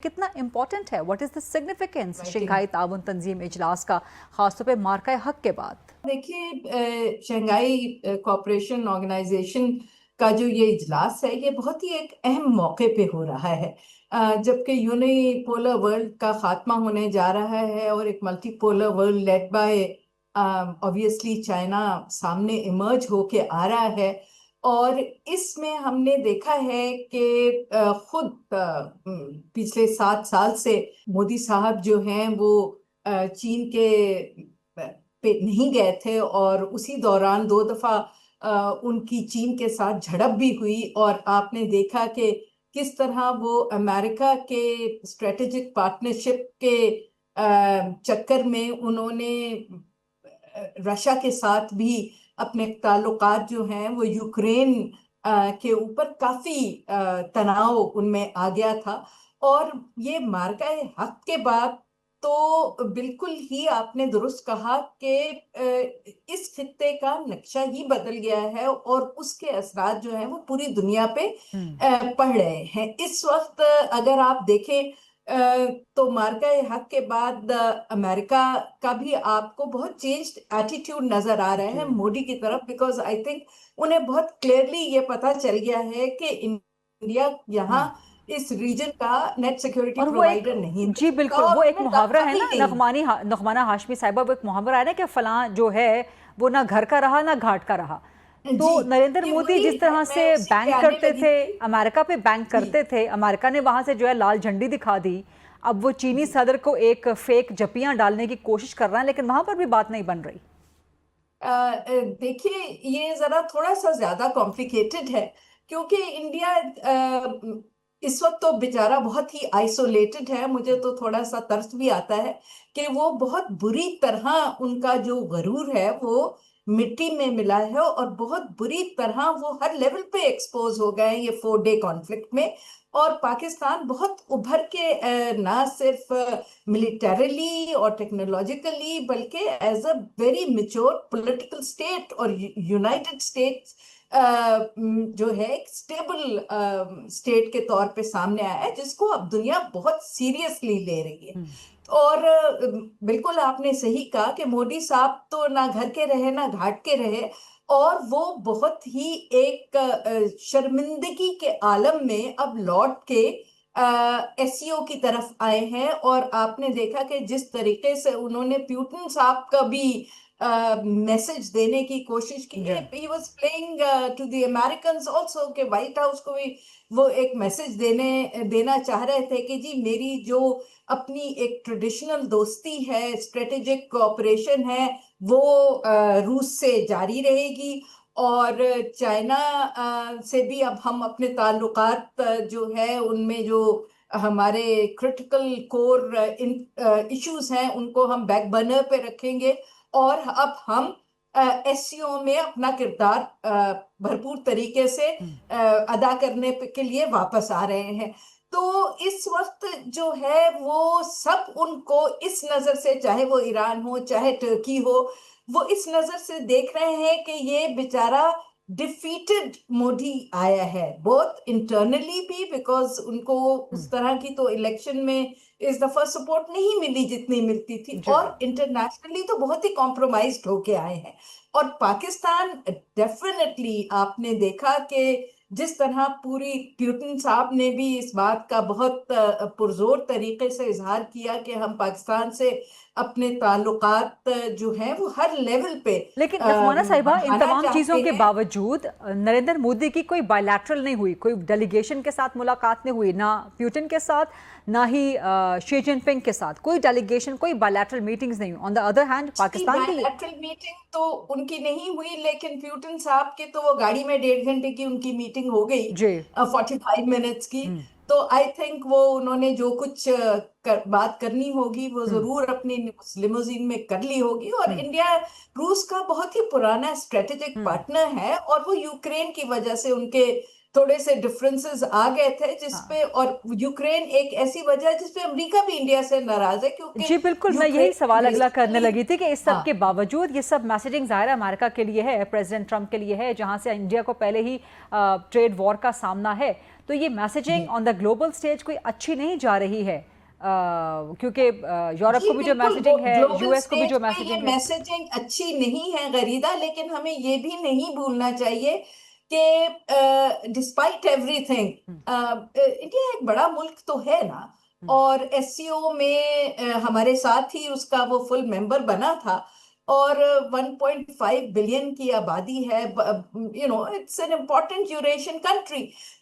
कितना इम्पोर्टेंट है? What is the significance writing. Shanghai ताउन तंजीम इजलास का, खासतौर पे मार्का हक के बाद? देखिए, शंघाई कोऑपरेशन ऑर्गेनाइजेशन का जो ये इजलास है, ये बहुत ही एक अहम मौके पे हो रहा है। जबकि यूनिपोलर वर्ल्ड का खात्मा होने जा रहा है और एक multipolar world led by obviously China सामने इमर्ज होके आ रहा है। और इसमें हमने देखा है कि खुद पिछले 7 साल से मोदी साहब जो हैं वो चीन के पे नहीं गए थे, और उसी दौरान 2 दफा उनकी चीन के साथ झड़प भी हुई। और आपने देखा कि किस तरह वो अमेरिका के स्ट्रेटेजिक पार्टनरशिप के चक्कर में उन्होंने रशिया के साथ भी अपने ताल्लुकात जो हैं वो यूक्रेन के ऊपर काफी तनाव उनमें आ गया था। और ये मार्का हक के बाद तो बिल्कुल ही आपने दुरुस्त कहा कि इस खित्ते का नक्शा ही बदल गया है और उसके असरात जो हैं वो पूरी दुनिया पे पड़ रहे हैं इस वक्त। अगर आप देखें तो मार्का हक के बाद अमेरिका का भी आपको बहुत चेंज्ड एटीट्यूड नजर आ रहा है मोदी की तरफ, बिकॉज आई थिंक उन्हें बहुत क्लियरली ये पता चल गया है कि इंडिया यहाँ इस रीजन का नेट सिक्योरिटी और वो एक, प्रोवाइडर नहीं दे जी सकता, बिल्कुल, और वो एक उन्हें मुहावरा है कभी ना, नहीं। नगमाना हाशमी साहिबा, वो एक मुहावरा है ना कि फलां जो है वो ना घर का रहा ना घाट का रहा। तो जी, नरेंद्र ये मोदी वही जिस है, तरह मैं से उसी पे बैंक आने करते लगी थे, थी। अमेरिका पे बैंक जी करते थे, अमेरिका ने वहां से जो है लाल झंडी दिखा दी। अब वो चीनी जी। सदर को एक फेक जपियां डालने की कोशिश कर रहा है, लेकिन वहां पर भी बात नहीं बन रही। देखिए, ये जरा थोड़ा सा ज्यादा कॉम्प्लिकेटेड है, क्योंकि इंडिया इस वक्त तो बेचारा बहुत ही आइसोलेटेड है। मुझे तो थोड़ा सा तरस भी आता है कि वो बहुत बुरी तरह, उनका जो गरूर है वो मिट्टी में मिला है, और बहुत बुरी तरह वो हर लेवल पे एक्सपोज हो गए हैं ये 4 डे कॉन्फ्लिक्ट में। और पाकिस्तान बहुत उभर के ना सिर्फ मिलिटरली और टेक्नोलॉजिकली, बल्कि as a very mature political state और यूनाइटेड स्टेट्स जो है एक स्टेबल स्टेट के तौर पे सामने आया है, जिसको अब दुनिया बहुत सीरियसली ले रही है। और बिल्कुल आपने सही कहा कि मोदी साहब तो ना घर के रहे ना घाट के रहे, और वो बहुत ही एक शर्मिंदगी के आलम में अब लौट के एसईओ की तरफ आए हैं। और आपने देखा कि जिस तरीके से उन्होंने प्यूटन साहब का भी मैसेज देने की कोशिश की, he was playing to the Americans also, के व्हाइट हाउस को भी वो एक मैसेज देना चाह रहे थे कि जी मेरी जो अपनी एक ट्रेडिशनल दोस्ती है, स्ट्रेटेजिक कोऑपरेशन है, वो रूस से जारी रहेगी। और चाइना से भी अब हम अपने ताल्लुकात जो है उनमें जो हमारे क्रिटिकल कोर इश्यूज हैं उनको हम बैक बर्नर पे रखेंगे, और अब हम एससीओ में अपना किरदार भरपूर तरीके से अदा करने के लिए वापस आ रहे हैं। तो इस वक्त जो है वो सब उनको इस नजर से, चाहे वो ईरान हो चाहे तुर्की हो, वो इस नजर से देख रहे हैं कि ये बेचारा डिफीटेड मोदी आया है, बहुत इंटरनली भी, बिकॉज उनको उस तरह की तो इलेक्शन में इस दफा सपोर्ट नहीं मिली जितनी मिलती थी, और इंटरनेशनली तो बहुत ही कॉम्प्रोमाइज्ड होके आए हैं। और पाकिस्तान डेफिनेटली आपने देखा कि जिस तरह पूरी प्यूटन साहब ने भी इस बात का बहुत पुरजोर तरीके से इजहार किया कि हम पाकिस्तान से अपने ताल्लुकात जो हैं वो हर लेवल पे लेकिन नगमाना साहिबा, इन बढ़ाना तमाम चीज़ों चाहते के हैं। बावजूद नरेंद्र मोदी की कोई बायलैटरल नहीं हुई, कोई डेलीगेशन के साथ मुलाकात नहीं हुई, ना प्यूटन के साथ ना ही शी जिनपिंग के साथ कोई डेलीगेशन, कोई बायलैटरल मीटिंग्स नहीं हुई। On the other hand Pakistan की बायलैटरल मीटिंग तो उनकी नहीं हुई, लेकिन प्यूटन साहब के तो वो गाड़ी में 1.5 घंटे की उनकी मीटिंग हो गई, जी 45 मिनट्स की। तो आई थिंक वो उन्होंने जो कुछ बात करनी होगी वो जरूर अपनी लिमोजिन में कर ली होगी। और इंडिया रूस का बहुत ही पुराना स्ट्रेटेजिक पार्टनर है, और वो यूक्रेन की वजह से उनके थोड़े से डिफरेंसेस आ गए थे जिसपे, और यूक्रेन एक ऐसी वजह है जिसपे अमेरिका भी इंडिया से नाराज है, क्योंकि जी बिल्कुल, मैं यही यूक्रेन सवाल अगला करने बेसिकली, लगी थी कि इस सब हाँ, के बावजूद ये सब मैसेजिंग ज़ाहिर है अमेरिका के लिए है, प्रेसिडेंट ट्रंप के लिए है, जहां से इंडिया को पहले ही ट्रेड वॉर का सामना है, तो ये मैसेजिंग जी ऑन द ग्लोबल स्टेज कोई अच्छी नहीं जा रही है, क्योंकि यूरोप जी को भी जो बिल्कुल, मैसेजिंग है, ग्लोबल यूएस को भी स्टेज जो पे ये मैसेजिंग है। मैसेजिंग अच्छी नहीं है गरीदा, लेकिन हमें ये भी नहीं भूलना चाहिए कि डिस्पाइट एवरीथिंग हम्म, इंडिया एक बड़ा मुल्क तो है ना, हम्म, और एससीओ में हमारे साथ ही उसका वो फुल मेंबर बना था, और 1.5 बिलियन की आबादी है, it's an important Eurasian country.